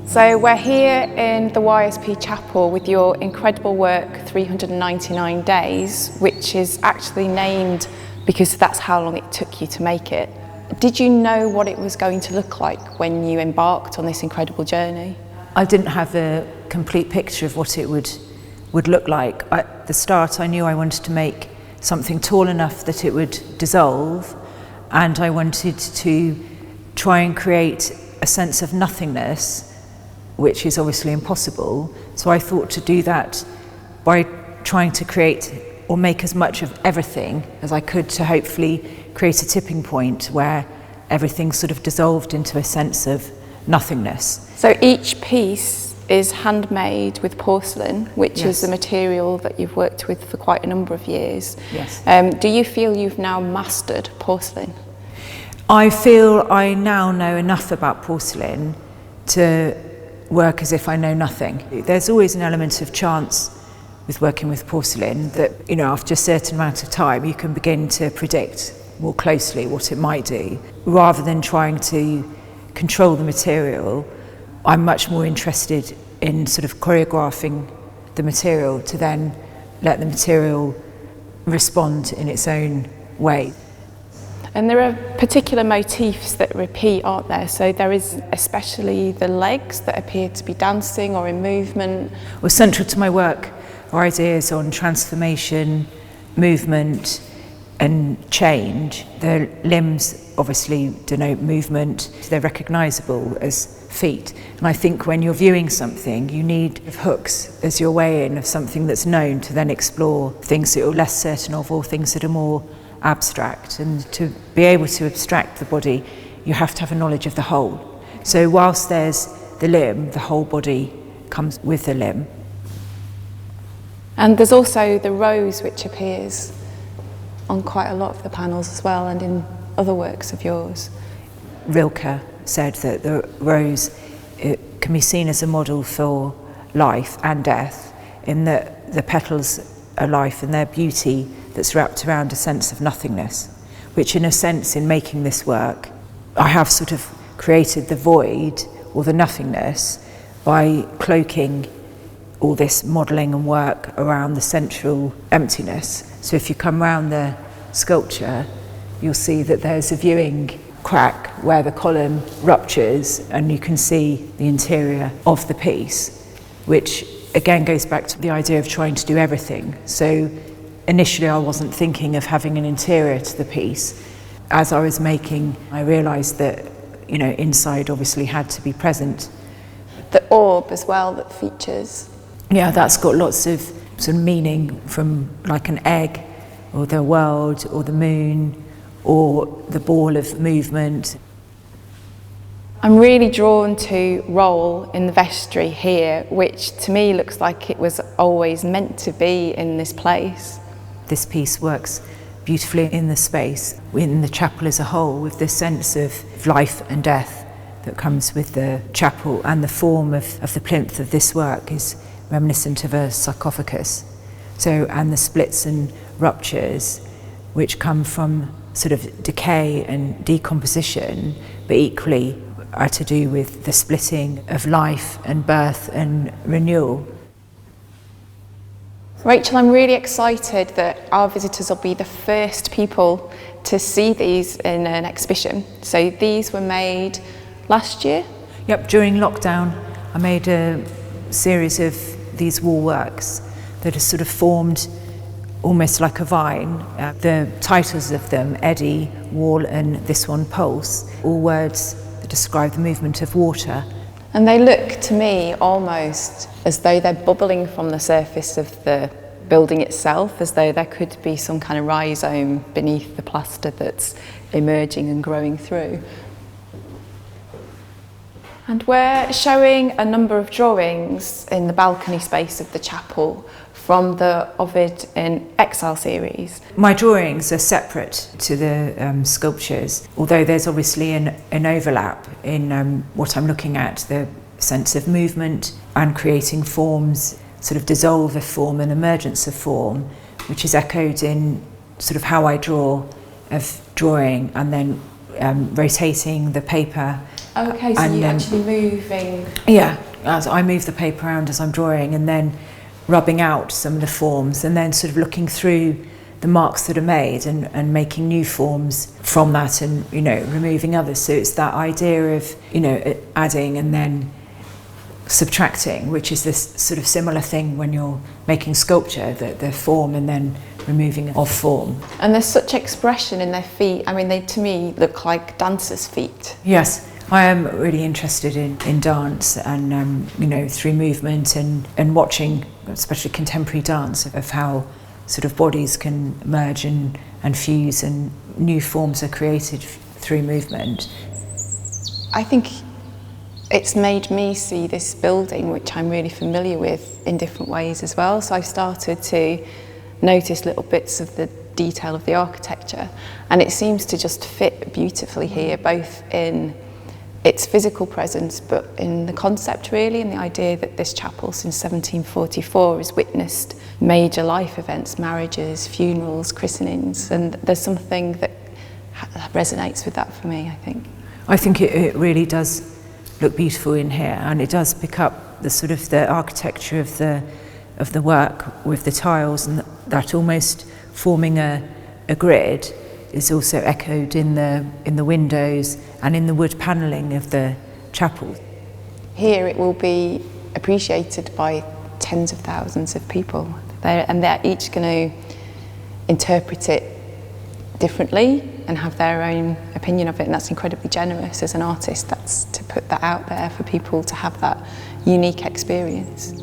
So we're here in the YSP chapel with your incredible work, 399 Days, which is actually named because that's how long it took you to make it. Did you know what it was going to look like when you embarked on this incredible journey? I didn't have a complete picture of what it would look like. At the start, I knew I wanted to make something tall enough that it would dissolve, and I wanted to try and create a sense of nothingness, which is obviously impossible. So I thought to do that by trying to create or make as much of everything as I could to hopefully create a tipping point where everything sort of dissolved into a sense of nothingness. So each piece is handmade with porcelain, which Yes. is a material that you've worked with for quite a number of years. Yes. Do you feel you've now mastered porcelain? I feel I now know enough about porcelain to work as if I know nothing. There's always an element of chance with working with porcelain that, you know, after a certain amount of time you can begin to predict more closely what it might do. Rather than trying to control the material, I'm much more interested in sort of choreographing the material to then let the material respond in its own way. And there are particular motifs that repeat, aren't there? So there is especially the legs that appear to be dancing or in movement. Well, central to my work are ideas on transformation, movement and change. The limbs obviously denote movement. They're recognisable as feet. And I think when you're viewing something, you need hooks as your way in of something that's known to then explore things that you're less certain of or things that are more abstract. And to be able to abstract the body, you have to have a knowledge of the whole. So whilst there's the limb, the whole body comes with the limb. And there's also the rose, which appears on quite a lot of the panels as well, and in other works of yours. Rilke said that the rose can be seen as a model for life and death, in that the petals are life and their beauty that's wrapped around a sense of nothingness, which in a sense, in making this work, I have sort of created the void or the nothingness by cloaking all this modelling and work around the central emptiness. So if you come round the sculpture, you'll see that there's a viewing crack where the column ruptures and you can see the interior of the piece, which again goes back to the idea of trying to do everything. So initially I wasn't thinking of having an interior to the piece. As I was making, I realised that, you know, inside obviously had to be present. The orb as well that features. Yeah, that's got lots of sort of meaning, from like an egg or the world or the moon or the ball of movement. I'm really drawn to roll in the vestry here, which to me looks like it was always meant to be in this place. This piece works beautifully in the space, in the chapel as a whole, with this sense of life and death that comes with the chapel, and the form of the plinth of this work is reminiscent of a sarcophagus. So, and the splits and ruptures, which come from sort of decay and decomposition, but equally are to do with the splitting of life and birth and renewal. Rachel, I'm really excited that our visitors will be the first people to see these in an exhibition. So these were made last year? Yep, during lockdown I made a series of these wall works that are sort of formed almost like a vine. The titles of them, Eddy, Wall and this one, Pulse, all words that describe the movement of water. And they look to me almost as though they're bubbling from the surface of the building itself, as though there could be some kind of rhizome beneath the plaster that's emerging and growing through. And we're showing a number of drawings in the balcony space of the chapel from the Ovid in Exile series. My drawings are separate to the sculptures, although there's obviously an overlap in what I'm looking at, the sense of movement and creating forms, sort of dissolve of form and emergence of form, which is echoed in sort of how I draw, of drawing and then rotating the paper Okay, so And you're then- actually moving. Yeah, as I move the paper around as I'm drawing, and then rubbing out some of the forms, and then sort of looking through the marks that are made and making new forms from that, and removing others. So it's that idea of adding and then subtracting, which is this sort of similar thing when you're making sculpture, the form and then removing of form. And there's such expression in their feet. I mean, they to me look like dancers' feet. Yes, I am really interested in dance and through movement and watching, especially contemporary dance, of how sort of bodies can merge and fuse and new forms are created through movement. I think it's made me see this building, which I'm really familiar with, in different ways as well. So I've started to notice little bits of the detail of the architecture, and it seems to just fit beautifully here, both in its physical presence, but in the concept really, and the idea that this chapel since 1744 has witnessed major life events, marriages, funerals, christenings, and there's something that resonates with that for me, I think. I think it really does look beautiful in here, and it does pick up the sort of the architecture of the work with the tiles, and that almost forming a grid is also echoed in the windows and in the wood panelling of the chapel. Here it will be appreciated by tens of thousands of people, and they're each going to interpret it differently and have their own opinion of it, and that's incredibly generous as an artist. That's to put that out there for people to have that unique experience.